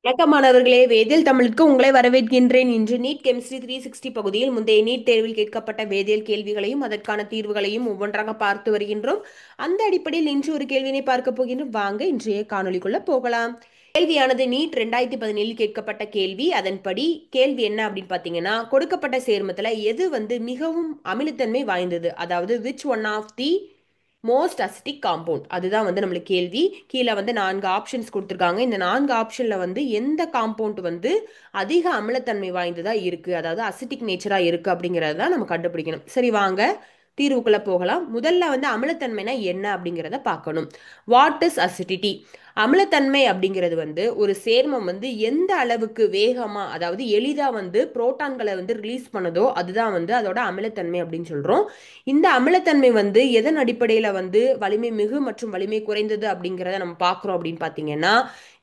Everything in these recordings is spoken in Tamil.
வணக்கம் மாணவர்களே, வேதியியல் தமிழுக்கு உங்களை வரவேற்கின்றேன். இன்று நீட் கெமிஸ்ட்ரி 360 பகுதியில் முந்தைய நீட் தேர்வில் கேட்கப்பட்ட வேதியியல் கேள்விகளையும் அதற்கான தீர்வுகளையும் ஒவ்வொன்றாக பார்த்து வருகின்றோம். அந்த அடிப்படையில் இன்று ஒரு கேள்வியினை பார்க்க போகின்றோம். வாங்க இன்றைய காணொளிக்குள்ள போகலாம். கேள்வியானது நீட் 2017 கேட்கப்பட்ட கேள்வி. அதன்படி கேள்வி என்ன அப்படின்னு பார்த்தீங்கன்னா, கொடுக்கப்பட்ட சேர்மத்துல எது மிகவும் அமிலத்தன்மை வாய்ந்தது, அதாவது which one of the most acidic compound, அதுதான் நம்மளுக்கு கேள்வி. கீழே 4 ஆப்ஷன்ஸ் கொடுத்துருக்காங்க. இந்த 4 ஆப்ஷன்ல எந்த காம்பவுண்ட் அதிக அமிலத்தன்மை வாய்ந்ததா இருக்கு, அதாவது அசிட்டிக் நேச்சரா இருக்கு அப்படிங்கறத தான் நம்ம கண்டுபிடிக்கணும். சரி, வாங்க தீர்வுக்குள்ள போகலாம். முதல்ல அமிலத்தன்மைனா என்ன அப்படிங்கிறத பார்க்கணும். What is acidity? அமிலத்தன்மை அப்படிங்கிறது ஒரு சேர்மம் எந்த அளவுக்கு வேகமா, அதாவது எளிதா புரோட்டான்களை ரிலீஸ் பண்ணுதோ அதுதான் அதோட அமிலத்தன்மை அப்படின்னு சொல்றோம். இந்த அமிலத்தன்மை எதன் அடிப்படையில வலிமை மிகு மற்றும் வலிமை குறைந்தது அப்படிங்கிறத நம்ம பார்க்குறோம் அப்படின்னு பார்த்தீங்கன்னா,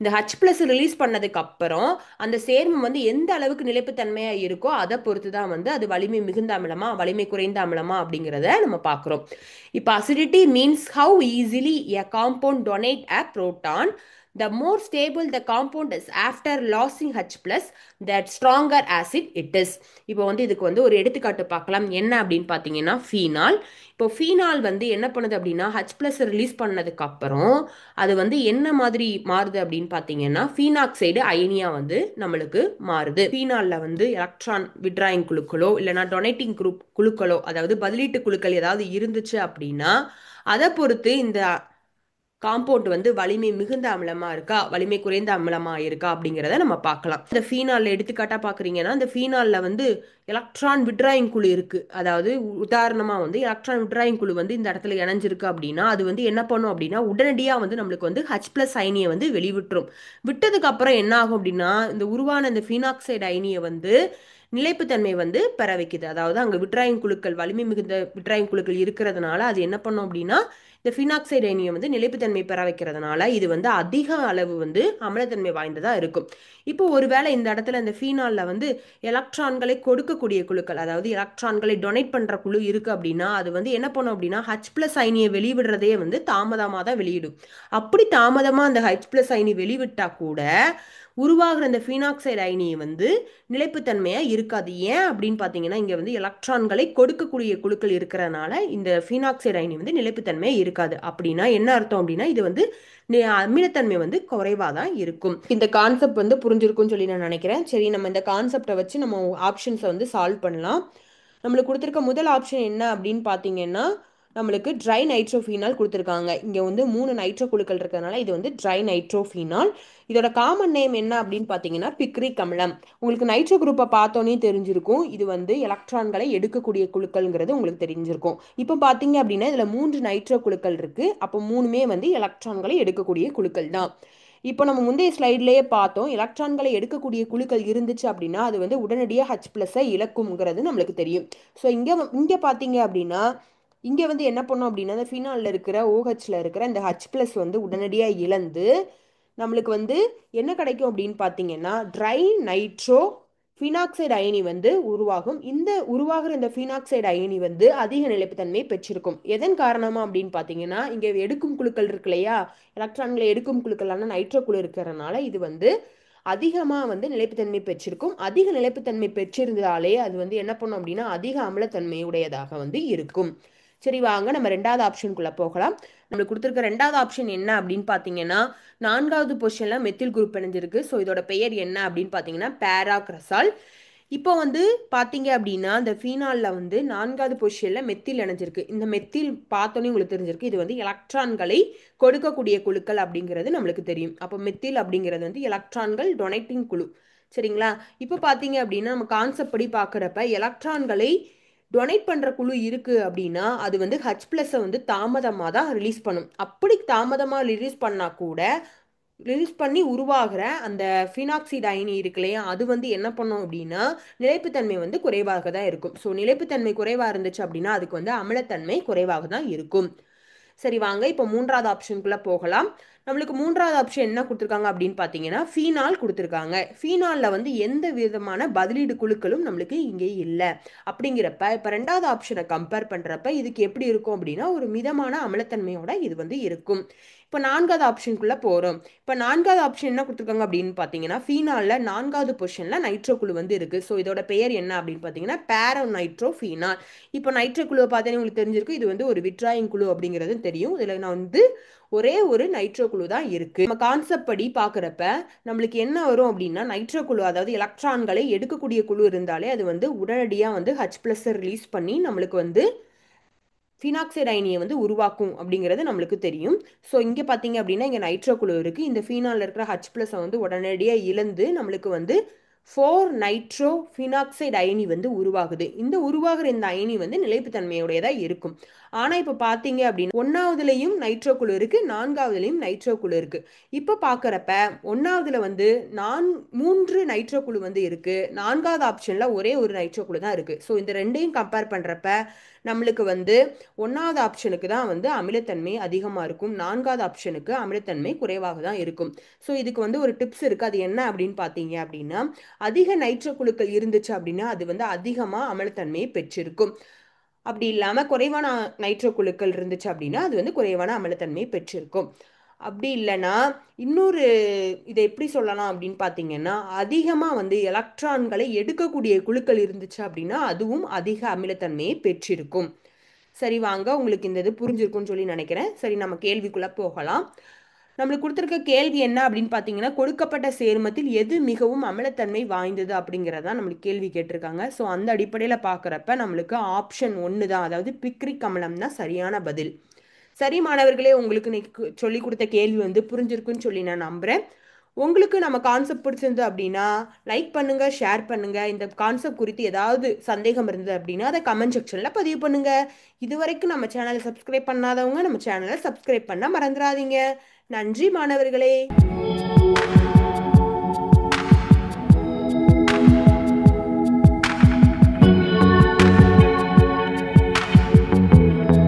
இந்த H+ ரிலீஸ் பண்ணதுக்கு அப்புறம் அந்த சேர்மம் எந்த அளவுக்கு நிலைப்புத்தன்மையா இருக்கோ அதை பொறுத்து தான் அது வலிமை மிகுந்த அமிலமா வலிமை குறைந்த அமிலமா அப்படிங்கிறத நம்ம பார்க்குறோம். இப்போ acidity means how easily a compound donate a proton. The more stable the compound is after losing H+, that stronger acid it is. இப்போ இதுக்கு ஒரு எடுத்துக்காட்டு பார்க்கலாம். என்ன அப்படின்னு பார்த்தீங்கன்னா, ஃபீனால். இப்போ ஃபீனால் என்ன பண்ணுது அப்படின்னா, H+ ரிலீஸ் பண்ணதுக்கு அப்புறம் அது என்ன மாதிரி மாறுது அப்படின்னு பார்த்தீங்கன்னா, ஃபீனாக்சைடு அயனியா நம்மளுக்கு மாறுது. ஃபீனால்ல எலக்ட்ரான் விட்ராயிங் குழுக்களோ இல்லைனா டொனேட்டிங் குரூப் குழுக்களோ, அதாவது பதிலீட்டு குழுக்கள் ஏதாவது இருந்துச்சு அப்படின்னா அதை பொறுத்து இந்த காம்பவுண்ட் வலிமை மிகுந்த அமிலமா இருக்கா வலிமை குறைந்த அமிலமா இருக்கா அப்படிங்கிறத நம்ம பார்க்கலாம். இந்த ஃபீனால்ல எடுத்துக்காட்டா பாக்குறீங்கன்னா, இந்த ஃபீனால்ல எலக்ட்ரான் விட்ராயிங் குழு இருக்கு. அதாவது உதாரணமா எலக்ட்ரான் விட்ராயிங் குழு இந்த இடத்துல இணைஞ்சிருக்கு அப்படின்னா அது என்ன பண்ணும் அப்படின்னா, உடனடியா நம்மளுக்கு H+ அயனியை வெளிவிட்டுரும். விட்டதுக்கு அப்புறம் என்ன ஆகும் அப்படின்னா, இந்த உருவான இந்த ஃபீனாக்சைடு அயனியை நிலைப்புத்தன்மை பெற வைக்குது. அதாவது அங்க விட்ராயிங் குழுக்கள் வலிமை மிகுந்த விட்ராயிங் குழுக்கள் இருக்கிறதுனால அது என்ன பண்ணும் அப்படின்னா, இந்த ஃபினாக்சைடு அயனியை நிலைப்புத்தன்மை பெற வைக்கிறதுனால இது அதிக அளவு அமிலத்தன்மை வாய்ந்ததா இருக்கும். இப்போ ஒருவேளை இந்த இடத்துல இந்த ஃபீனால்ல எலக்ட்ரான்களை கொடுக்கக்கூடிய குழுக்கள், அதாவது எலக்ட்ரான்களை டொனேட் பண்ற குழு இருக்கு அப்படின்னா அது என்ன பண்ணும் அப்படின்னா, H+ அயனியை வெளிவிடுறதே தாமதமாக தான் வெளியிடும். அப்படி தாமதமா அந்த H+ அயனி வெளிவிட்டா கூட உருவாகிற இந்த ஃபீனாக்சைடு அயனியை நிலைப்புத்தன்மையா இருக்காது. ஏன் அப்படின்னு பார்த்தீங்கன்னா, இங்க எலக்ட்ரான்களை கொடுக்கக்கூடிய குழுக்கள் இருக்கிறதுனால இந்த ஃபீனாக்சைடு அயனி நிலைப்புத்தன்மையா இருக்காது. அப்படின்னா என்ன அர்த்தம் அப்படின்னா, இது அமிலத்தன்மை குறைவா தான் இருக்கும். இந்த கான்செப்ட் புரிஞ்சிருக்கும்னு சொல்லி நான் நினைக்கிறேன். சரி, நம்ம இந்த கான்செப்டை வச்சு நம்ம ஆப்ஷன்ஸை சால்வ் பண்ணலாம். நம்மளுக்கு கொடுத்துருக்க முதல் ஆப்ஷன் என்ன அப்படின்னு பார்த்தீங்கன்னா, நம்மளுக்கு ட்ரை நைட்ரோஃபீனால் கொடுத்துருக்காங்க. இங்கே 3 நைட்ரோ குழுக்கள் இருக்கிறதுனால இது ட்ரை நைட்ரோஃபீனால். இதோட காமன் நேம் என்ன அப்படின்னு பார்த்தீங்கன்னா, பிக்ரிக் அமிலம். உங்களுக்கு நைட்ரோ குரூப்பை பார்த்தோன்னே தெரிஞ்சிருக்கும். இது எலக்ட்ரான்களை எடுக்கக்கூடிய குழுக்கள்ங்கிறது உங்களுக்கு தெரிஞ்சிருக்கும். இப்போ பார்த்தீங்க அப்படின்னா இதில் 3 நைட்ரோ குழுக்கள் இருக்கு. அப்போ 3மே எலக்ட்ரான்களை எடுக்கக்கூடிய குழுக்கள் தான். இப்போ நம்ம முந்தைய ஸ்லைட்லேயே பார்த்தோம், எலக்ட்ரான்களை எடுக்கக்கூடிய குழுக்கள் இருந்துச்சு அப்படின்னா அது உடனடியாக H+ஐ இழக்கும்ங்கிறது நம்மளுக்கு தெரியும். ஸோ இங்கே பார்த்தீங்க அப்படின்னா, இங்கே என்ன பண்ணோம் அப்படின்னா, இந்த ஃபினாலில் இருக்கிற OHல இருக்கிற இந்த H+ உடனடியாக இழந்து நம்மளுக்கு என்ன கிடைக்கும் அப்படின்னு பார்த்தீங்கன்னா, ட்ரை நைட்ரோ ஃபினாக்சைடு அயனி உருவாகும். இந்த உருவாகிற இந்த ஃபினாக்சைடு அயனி அதிக நிலைப்புத்தன்மை பெற்றிருக்கும். எதன் காரணமா அப்படின்னு பார்த்தீங்கன்னா, இங்கே எடுக்கும் குழுக்கள் இருக்கு இல்லையா, எலக்ட்ரான்களை எடுக்கும் குழுக்களான நைட்ரோ குழு இருக்கிறதுனால இது அதிகமாக நிலைப்புத்தன்மை பெற்றிருக்கும். அதிக நிலைப்புத்தன்மை பெற்றிருந்தாலே அது என்ன பண்ணும் அப்படின்னா, அதிக அமிலத்தன்மை உடையதாக இருக்கும். சரி, வாங்க நம்ம ரெண்டாவது ஆப்ஷனுக்குள்ள போகலாம். நம்மளுக்கு கொடுத்துருக்க ரெண்டாவது ஆப்ஷன் என்ன அப்படின்னு பார்த்தீங்கன்னா, 4வது பொசிஷன்ல மெத்தில் குரூப் இணைஞ்சிருக்கு. ஸோ இதோட பெயர் என்ன அப்படின்னு பார்த்தீங்கன்னா, பேராக்ரசால். இப்போ பார்த்தீங்க அப்படின்னா, இந்த ஃபீனாலில் 4வது பொசிஷனில் மெத்தில் இணைஞ்சிருக்கு. இந்த மெத்தில் பார்த்தோன்னே உங்களுக்கு தெரிஞ்சிருக்கு, இது எலக்ட்ரான்களை கொடுக்கக்கூடிய குழுக்கள் அப்படிங்கிறது நம்மளுக்கு தெரியும். அப்போ மெத்தில் அப்படிங்கிறது எலக்ட்ரான்கள் டொனேட்டிங் குழு. சரிங்களா? இப்போ பார்த்தீங்க அப்படின்னா, நம்ம கான்செப்ட் படி பார்க்குறப்ப எலக்ட்ரான்களை டொனேட் பண்ணுற குழு இருக்குது அப்படின்னா அது H+ஐ தாமதமாக தான் ரிலீஸ் பண்ணும். அப்படி தாமதமாக ரிலீஸ் பண்ணால் கூட ரிலீஸ் பண்ணி உருவாகிற அந்த ஃபினாக்சைடு அயனி இருக்கு இல்லையா, அது என்ன பண்ணும் அப்படின்னா நிலைப்புத்தன்மை குறைவாக தான் இருக்கும். ஸோ நிலைப்புத்தன்மை குறைவாக இருந்துச்சு அப்படின்னா அதுக்கு அமிலத்தன்மை குறைவாக தான் இருக்கும். சரி, வாங்க இப்போ மூன்றாவது ஆப்ஷனுக்குள்ள போகலாம். நம்மளுக்கு மூன்றாவது ஆப்ஷன் என்ன கொடுத்துருக்காங்க அப்படின்னு பார்த்தீங்கன்னா ஃபீனால் கொடுத்துருக்காங்க. ஃபீனாலில் வந்து எந்த விதமான பதிலீடு குழுக்களும் நம்மளுக்கு இங்கே இல்லை. அப்படிங்கிறப்ப இப்போ ரெண்டாவது ஆப்ஷனை கம்பேர் பண்ணுறப்ப இதுக்கு எப்படி இருக்கும் அப்படின்னா ஒரு மிதமான அமிலத்தன்மையோட இது வந்து இருக்கும். இப்போ நான்காவது ஆப்ஷனுக்குள்ளே போகிறோம். இப்போ நான்காவது ஆப்ஷன் என்ன கொடுத்துருக்காங்க அப்படின்னு பார்த்தீங்கன்னா ஃபீனாலில் நான்காவது பொசிஷனில் நைட்ரோ குழு வந்து இருக்குது. ஸோ இதோட பெயர் என்ன அப்படின்னு பார்த்தீங்கன்னா பேரோ நைட்ரோ ஃபீனால். இப்போ நைட்ரோ குழுவை பார்த்தீங்கன்னா உங்களுக்கு தெரிஞ்சிருக்கும், இது வந்து ஒரு விட்ராயிங் குழு அப்படிங்கிறது தெரியும். இதில் நான் வந்து ஒரே ஒரு நைட்ரோ குழு தான் இருக்கு. நம்ம கான்செப்ட் படி பார்க்குறப்ப நம்மளுக்கு என்ன வரும் அப்படின்னா நைட்ரோ குழு அதாவது எலக்ட்ரான்களை எடுக்கக்கூடிய குழு இருந்தாலே அது வந்து உடனடியாக வந்து H+ ரிலீஸ் பண்ணி நம்மளுக்கு வந்து ஃபினாக்சைடு அயனியை வந்து உருவாக்கும் அப்படிங்கிறது நம்மளுக்கு தெரியும். ஸோ இங்கே பார்த்தீங்க அப்படின்னா இங்கே நைட்ரோ குழு இருக்குது. இந்த ஃபீனாலில் இருக்கிற H+ வந்து உடனடியாக இழந்து நம்மளுக்கு வந்து 4 நைட்ரோ ஃபினாக்சைடு அயனி வந்து உருவாகுது. இந்த உருவாகிற இந்த அயனி வந்து நிலைப்புத்தன்மையுடையதாக இருக்கும். ஆனால் இப்போ பார்த்தீங்க அப்படின்னா ஒன்றாவதுலேயும் நைட்ரோ குழு இருக்குது, நான்காவதுலேயும் நைட்ரோ குழு இருக்குது. இப்போ பார்க்குறப்ப ஒன்றாவதுல வந்து 3 நைட்ரோ குழு வந்து இருக்குது, நான்காவது ஆப்ஷனில் ஒரே ஒரு நைட்ரோ குழு தான் இருக்குது. ஸோ இந்த ரெண்டையும் கம்பேர் பண்ணுறப்ப நம்மளுக்கு வந்து ஒன்றாவது ஆப்ஷனுக்கு தான் வந்து அமிலத்தன்மை அதிகமாக இருக்கும், நான்காவது ஆப்ஷனுக்கு அமிலத்தன்மை குறைவாக தான் இருக்கும். ஸோ இதுக்கு வந்து ஒரு டிப்ஸ் இருக்குது. அது என்ன அப்படின்னு பார்த்தீங்க அப்படின்னா அதிக நைட்ரோ குழுக்கள் இருந்துச்சு அப்படின்னா அது வந்து அதிகமாக அமிலத்தன்மையை பெற்றிருக்கும். அப்படி இல்லாமல் குறைவான நைட்ரோ குழுக்கள் இருந்துச்சு அப்படின்னா அது வந்து குறைவான அமிலத்தன்மையை பெற்றிருக்கும். அப்படி இல்லைன்னா இன்னொரு இதை எப்படி சொல்லலாம் அப்படின்னு பார்த்தீங்கன்னா அதிகமாக வந்து எலக்ட்ரான்களை எடுக்கக்கூடிய குழுக்கள் இருந்துச்சு அப்படின்னா அதுவும் அதிக அமிலத்தன்மையை பெற்றிருக்கும். சரி வாங்க, உங்களுக்கு இந்த இது புரிஞ்சிருக்கும்னு சொல்லி நினைக்கிறேன். சரி நம்ம கேள்விக்குள்ளே போகலாம். நம்மளுக்கு கொடுத்துருக்க கேள்வி என்ன அப்படின்னு பார்த்தீங்கன்னா கொடுக்கப்பட்ட சேர்மத்தில் எது மிகவும் அமிலத்தன்மை வாய்ந்தது அப்படிங்கிறதான் நம்மளுக்கு கேள்வி கேட்டிருக்காங்க. ஸோ அந்த அடிப்படையில் பார்க்குறப்ப நம்மளுக்கு ஆப்ஷன் 1 தான், அதாவது பிக்ரிக் அமிலம் தான் சரியான பதில். சரி மாணவர்களே, உங்களுக்கு சொல்லி கொடுத்த கேள்வி வந்து புரிஞ்சிருக்குன்னு சொல்லி நான் நம்புகிறேன். உங்களுக்கு நம்ம கான்செப்ட் பிடிச்சிருந்து அப்படின்னா லைக் பண்ணுங்க, ஷேர் பண்ணுங்க. இந்த கான்செப்ட் குறித்து ஏதாவது சந்தேகம் இருந்தது அப்படின்னா அதை கமெண்ட் செக்ஷனில் பதிவு பண்ணுங்க. இது வரைக்கும் நம்ம சேனலை சப்ஸ்கிரைப் பண்ணாதவங்க நம்ம சேனலை சப்ஸ்கிரைப் பண்ண மறந்துடாதீங்க. நன்றி மாணவர்களே.